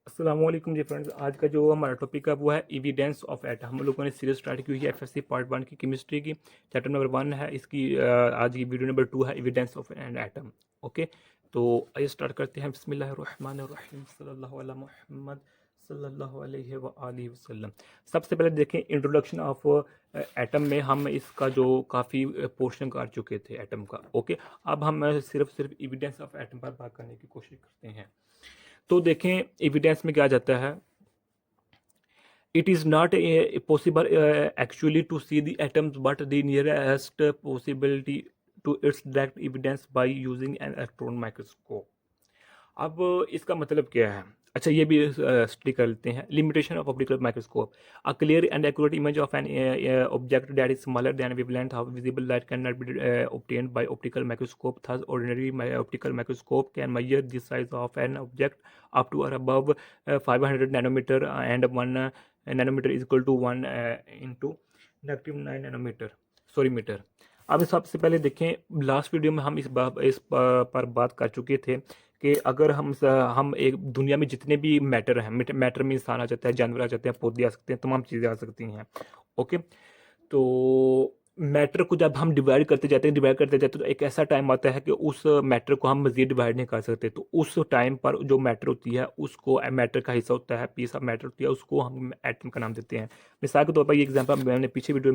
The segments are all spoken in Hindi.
अस्सलाम वालेकुम जी फ्रेंड्स। आज का जो हमारा टॉपिक है वो है एविडेंस ऑफ एटम। हम लोगों ने सीरीज स्टार्ट की हुई है एफएससी पार्ट 1 की केमिस्ट्री की। चैप्टर नंबर 1 है इसकी। आज की वीडियो नंबर 2 है evidence of an atom. Okay, तो आइए स्टार्ट करते हैं। बिस्मिल्लाहिर्रहमानिर्रहीम सल्लल्लाहु अला मुहम्मद सल्लल्लाहु अलैहि व आलिहि वसल्लम। सबसे पहले देखें इंट्रोडक्शन ऑफ एटम में हम इसका जो काफ़ी पोर्शन कर चुके थे एटम का। ओके, अब हम सिर्फ एविडेंस ऑफ एटम पर बात करने की कोशिश करते हैं। तो देखें एविडेंस में क्या जाता है। It is not possible actually to see the atoms but the nearest possibility to its direct evidence by using an electron microscope. अब इसका मतलब क्या है। अच्छा, ये भी स्टडी कर लेते हैं। Limitation of optical microscope. A clear and accurate image of an object that is smaller than wavelength of visible light can not be obtained by optical microscope. Thus ordinary optical microscope can measure the size of an object up to or above 500 nanometer, and 1 nanometer is equal to 1 into -9 nanometer, sorry metre. अब सबसे पहले देखें, लास्ट वीडियो में हम इस पर बात कर चुके थे कि अगर हम एक दुनिया में जितने भी मैटर हैं, मैटर में इंसान आ जाता है, जानवर आ जाते हैं, पौधे आ सकते हैं, तमाम चीज़ें आ सकती हैं। ओके, तो मैटर को जब हम डिवाइड करते जाते हैं तो एक ऐसा टाइम आता है कि उस मैटर को हम मज़ीद डिवाइड नहीं कर सकते। तो उस टाइम पर जो मैटर होती है उसको, मैटर का हिस्सा होता है, पीस ऑफ मैटर होती है, उसको हम एटम का नाम देते हैं। मिसाल के तौर पर ये एग्जांपल मैंने पिछली वीडियो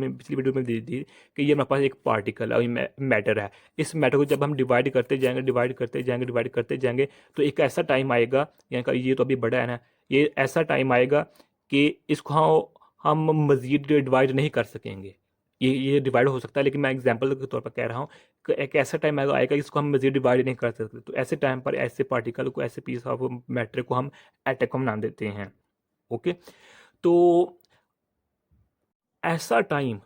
में दी थी कि ये मेरे पास एक पार्टिकल है, मैटर है। इस मैटर को जब हम डिवाइड करते जाएंगे तो एक ऐसा टाइम आएगा, यानी कि ये तो अभी बड़ा है ना, ये ऐसा टाइम आएगा कि इसको हम मज़ीद डिवाइड नहीं कर सकेंगे। ये डिवाइड हो सकता है, लेकिन मैं एग्जांपल के तौर पर कह रहा हूँ कि एक ऐसा टाइम आएगा इसको हम मज़ीद डिवाइड नहीं कर सकते। तो ऐसे टाइम पर ऐसे पार्टिकल को, ऐसे पीस ऑफ मैटर को हम एटम नाम देते हैं। ओके, तो ऐसा टाइम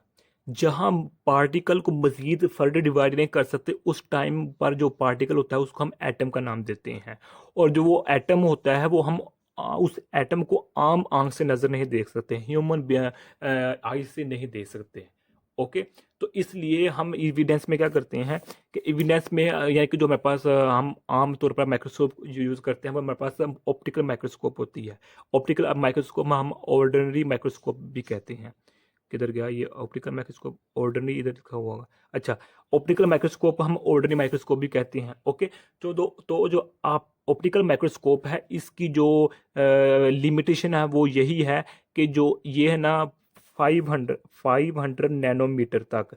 जहां पार्टिकल को मज़ीद फर्दर डिवाइड नहीं कर सकते, उस टाइम पर जो पार्टिकल होता है उसको हम एटम का नाम देते हैं। और जो वो एटम होता है वो हम उस एटम को आम आंख से नज़र नहीं देख सकते, ह्यूमन आई से नहीं देख सकते। ओके, तो इसलिए हम एविडेंस में क्या करते हैं कि एविडेंस में यानी कि जो हमारे पास हम आम तौर पर माइक्रोस्कोप यूज़ करते हैं वो हमारे पास ऑप्टिकल माइक्रोस्कोप होती है। ऑप्टिकल माइक्रोस्कोप में हम ऑर्डिनरी माइक्रोस्कोप भी कहते हैं। किधर गया ये ऑप्टिकल माइक्रोस्कोप, ऑर्डिनरी इधर लिखा हुआ होगा। अच्छा, ऑप्टिकल माइक्रोस्कोप हम ऑर्डिनरी माइक्रोस्कोप भी कहते हैं। ओके, तो जो आप ऑप्टिकल माइक्रोस्कोप है इसकी जो लिमिटेशन है वो यही है कि जो ये है ना 500 नैनोमीटर तक,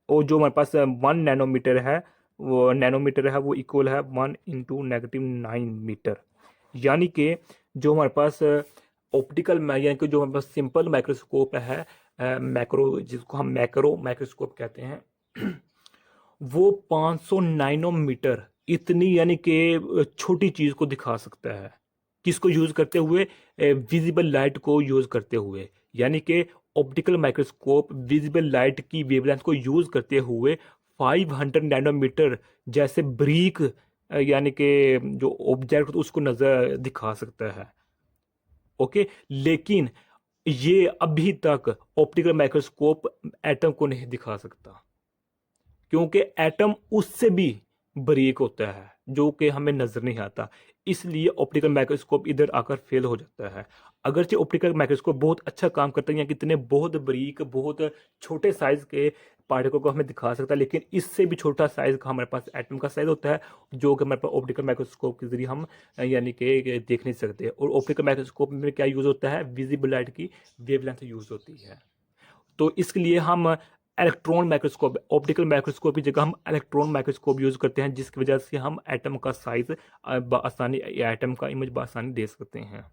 और जो हमारे पास 1 नैनोमीटर है, वो इक्वल है 1 × -9 मीटर। यानी कि जो हमारे पास ऑप्टिकल यानी कि जो हमारे पास सिंपल माइक्रोस्कोप है, मैक्रो जिसको हम मैक्रो माइक्रोस्कोप कहते हैं, वो 500 नैनोमीटर इतनी यानी कि छोटी चीज़ को दिखा सकता है। किसको यूज़ करते हुए? विजिबल लाइट को यूज़ करते हुए। यानी कि ऑप्टिकल माइक्रोस्कोप विजिबल लाइट की वेवलेंथ को यूज़ करते हुए 500 नैनोमीटर जैसे ब्रीक यानी कि जो ऑब्जेक्ट उसको नज़र दिखा सकता है। ओके, लेकिन ये अभी तक ऑप्टिकल माइक्रोस्कोप एटम को नहीं दिखा सकता, क्योंकि एटम उससे भी बारीक होता है जो कि हमें नज़र नहीं आता। इसलिए ऑप्टिकल माइक्रोस्कोप इधर आकर फेल हो जाता है। अगरचे ऑप्टिकल माइक्रोस्कोप बहुत अच्छा काम करता है, या कितने बहुत बारीक, बहुत छोटे साइज़ के पार्टिकल को हमें दिखा सकता है, लेकिन इससे भी छोटा साइज़ का हमारे पास एटम का साइज़ होता है, जो कि हमारे पास ऑप्टिकल माइक्रोस्कोप के ज़रिए हम यानी कि देख नहीं सकते। और ऑप्टिकल माइक्रोस्कोप में क्या यूज़ होता है? विजिबल लाइट की वेवलेंथ यूज़ होती है। तो इसके लिए हम इलेक्ट्रॉन माइक्रोस्कोप, ऑप्टिकल माइक्रोस्कोप की जगह हम इलेक्ट्रॉन माइक्रोस्कोप यूज़ करते हैं, जिसकी वजह से हम एटम का साइज बआसानी, एटम का इमेज बआसानी दे सकते हैं।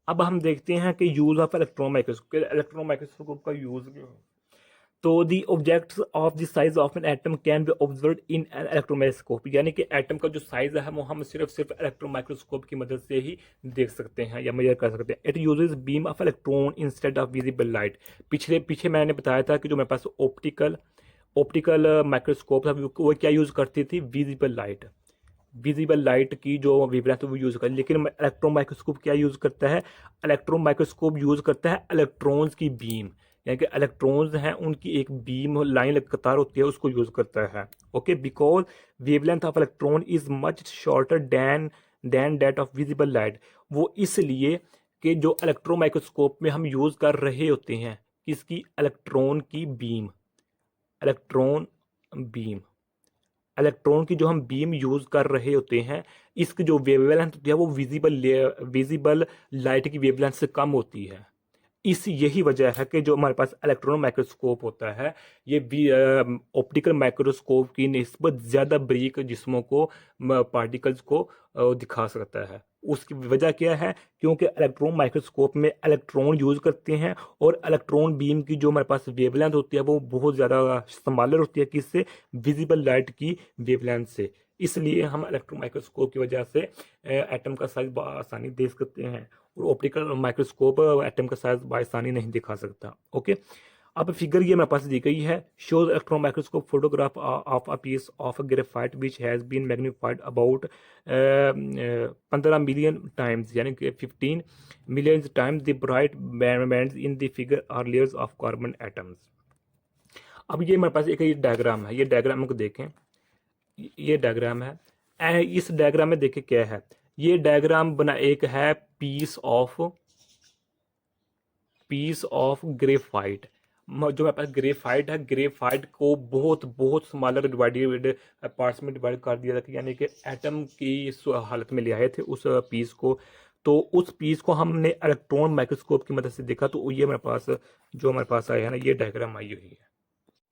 अब हम देखते हैं कि यूज़ ऑफ इलेक्ट्रॉन माइक्रोस्कोप का यूज़ क्या है। तो the objects of the size of an atom can be observe in an electron microscope. यानी कि एटम का जो साइज है वो हम सिर्फ इलेक्ट्रॉन माइक्रोस्कोप की मदद से ही देख सकते हैं या मेजर कर सकते हैं। It uses beam of electron instead of visible light. पीछे मैंने बताया था कि जो मेरे पास ऑप्टिकल माइक्रोस्कोप था वो क्या यूज़ करती थी? विजिबल लाइट की जो वेवलेंथ वो यूज़ कर, लेकिन इलेक्ट्रॉन माइक्रोस्कोप क्या यूज़ करता है? इलेक्ट्रॉन माइक्रोस्कोप यूज़ करता है इलेक्ट्रॉन्स की बीम, यानी कि इलेक्ट्रॉन्स हैं उनकी एक बीम लाइन कतार होती है, उसको यूज़ करता है। Okay, because wavelength of electron is much shorter than then that of visible light. वो इसलिए कि जो इलेक्ट्रॉन माइक्रोस्कोप में हम यूज़ कर रहे होते हैं किसकी, इलेक्ट्रॉन की बीम, इलेक्ट्रॉन बीम, इलेक्ट्रॉन की जो हम बीम यूज़ कर रहे होते हैं, इसकी जो वेवलेंथ होती है वो विजिबल लाइट की वेवलेंथ से कम होती है। इस यही वजह है कि जो हमारे पास इलेक्ट्रॉन माइक्रोस्कोप होता है ये ऑप्टिकल माइक्रोस्कोप की निस्बत ज़्यादा बारीक जिस्मों को, पार्टिकल्स को दिखा सकता है। उसकी वजह क्या है, क्योंकि इलेक्ट्रॉन माइक्रोस्कोप में इलेक्ट्रॉन यूज़ करते हैं और इलेक्ट्रॉन बीम की जो हमारे पास वेवलेंथ होती है वो बहुत ज़्यादा स्मॉलर होती है, किससे, विजिबल लाइट की वेवलेंथ से। इसलिए हम इलेक्ट्रॉन माइक्रोस्कोप की वजह से एटम का साइज आसानी देख सकते हैं, और ऑप्टिकल माइक्रोस्कोप एटम का साइज बासानी नहीं दिखा सकता। ओके, अब फिगर ये मेरे पास दी गई है, shows electron microscope photograph of a piece of graphite which has been magnified about 15 million times, यानी कि 15 million times the bright bands in the figure are layers of carbon atoms. अब ये मेरे पास एक ये डायग्राम है, ये डायग्राम को देखें, ये डायग्राम है। इस डायग्राम में देखें क्या है, ये डायग्राम बना एक है पीस ऑफ ग्रेफाइट। जो मेरे पास ग्रेफाइट है, ग्रेफाइट को बहुत बहुत स्मॉलर डिवाइडेड पार्ट्स में डिवाइड कर दिया था, यानी कि एटम की हालत में ले आए थे उस पीस को। तो उस पीस को हमने इलेक्ट्रॉन माइक्रोस्कोप की मदद से देखा, तो ये मेरे पास जो हमारे पास आया है ना, ये डायग्राम आई हुई है।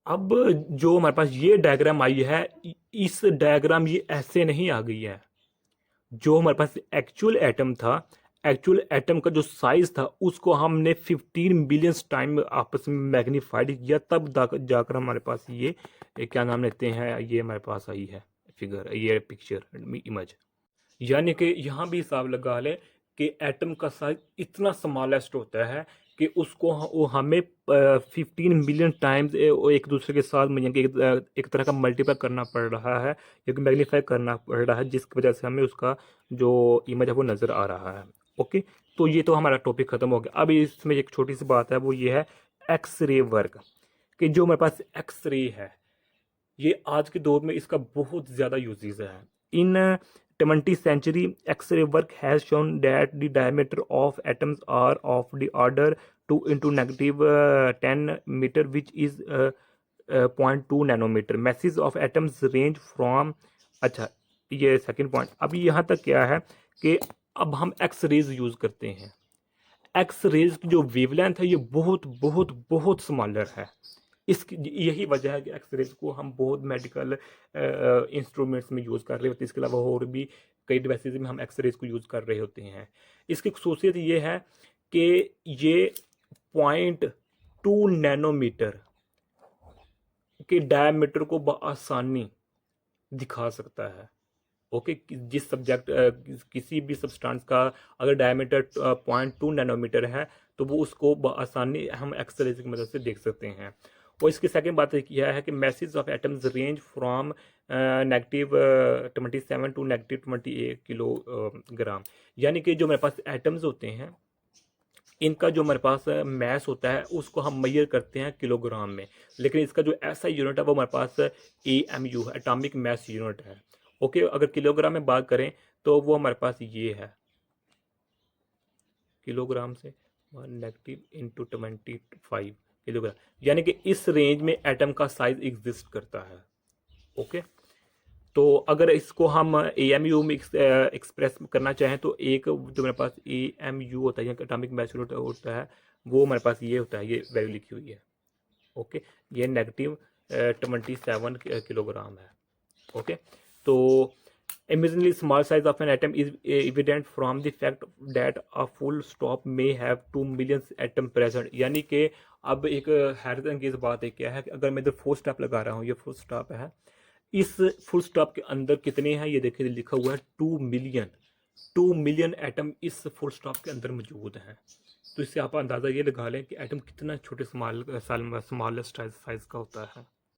अब जो हमारे पास ये डायग्राम आई है, इस डायग्राम ये ऐसे नहीं आ गई है। जो हमारे पास एक्चुअल एटम था, एक्चुअल एटम का जो साइज था उसको हमने 15 बिलियन टाइम आपस में मैग्नीफाइड किया, तब जाकर हमारे पास ये क्या नाम लेते हैं, ये हमारे पास आई है फिगर, ये पिक्चर इमेज। यानी कि यहाँ भी हिसाब लगा लें कि एटम का साइज इतना स्मॉलेस्ट होता है कि उसको वो हमें 15 मिलियन टाइम्स एक दूसरे के साथ यानी कि एक तरह का मल्टीप्लाई करना पड़ रहा है, एक मैग्नीफाई करना पड़ रहा है, जिसकी वजह से हमें उसका जो इमेज है वो नज़र आ रहा है। ओके, तो ये तो हमारा टॉपिक ख़त्म हो गया। अब इसमें एक छोटी सी बात है, वो ये है एक्सरे वर्क, कि जो हमारे पास एक्सरे है ये आज के दौर में इसका बहुत ज़्यादा यूजेस है। इन 20th century, X-ray work has shown that the diameter of atoms are of the order 2 into negative 10 meter, which is 0.2 nanometer. Masses of atoms range from, अच्छा ये सेकंड पॉइंट। अभी यहाँ तक क्या है कि अब हम एक्स रेज यूज़ करते हैं। एक्स रेज की जो वेवलेंथ है ये बहुत बहुत बहुत स्मॉलर है। इसकी यही वजह है कि एक्स रेज को हम बहुत मेडिकल इंस्ट्रूमेंट्स में यूज़ कर रहे होते हैं। इसके अलावा और भी कई डिवाइसेज में हम एक्स रेज को यूज़ कर रहे होते हैं। इसकी खसूसियत ये है कि ये 0.2 नैनोमीटर के डायमीटर को बआसानी दिखा सकता है। ओके, जिस सब्जेक्ट किसी भी सब्सटेंस का अगर डायमीटर 0.2 नैनोमीटर है तो वो उसको आसानी हम एक्सरे की मदद से देख सकते हैं। और इसकी सेकंड बात यह है कि masses of atoms range from negative 27 to negative 28 kilogram, यानी कि जो मेरे पास एटम्स होते हैं इनका जो हमारे पास मैस होता है उसको हम मेजर करते हैं किलोग्राम में, लेकिन इसका जो ऐसा यूनिट है वो हमारे पास AMU है, एटॉमिक मैस यूनिट है। ओके, अगर किलोग्राम में बात करें तो वो हमारे पास ये है, किलोग्राम से नेगेटिव इंटू 25 किलोग्राम, यानी कि इस रेंज में एटम का साइज एग्जिस्ट करता है। ओके, तो अगर इसको हम AMU में एक्सप्रेस करना चाहें तो एक जो मेरे पास AMU होता है, एटॉमिक मैस यूनिट होता है, वो हमारे पास ये होता है, ये वैल्यू लिखी हुई है। ओके, ये नेगेटिव 27 किलोग्राम है। ओके, तो amazingly small size of an atom is evident from the fact that a full stop may have 2 million atom present, यानी कि अब एक हैरत की बात है क्या है कि अगर मैं इधर फुल स्टॉप लगा रहा हूँ, ये फुल स्टॉप है, इस फुल स्टॉप के अंदर कितने हैं ये देखिए लिखा हुआ है 2 मिलियन एटम इस फुल स्टॉप के अंदर मौजूद हैं। तो इससे आप अंदाज़ा ये लगा लें कि एटम कितना छोटे स्मॉलेस्ट साइज का होता है।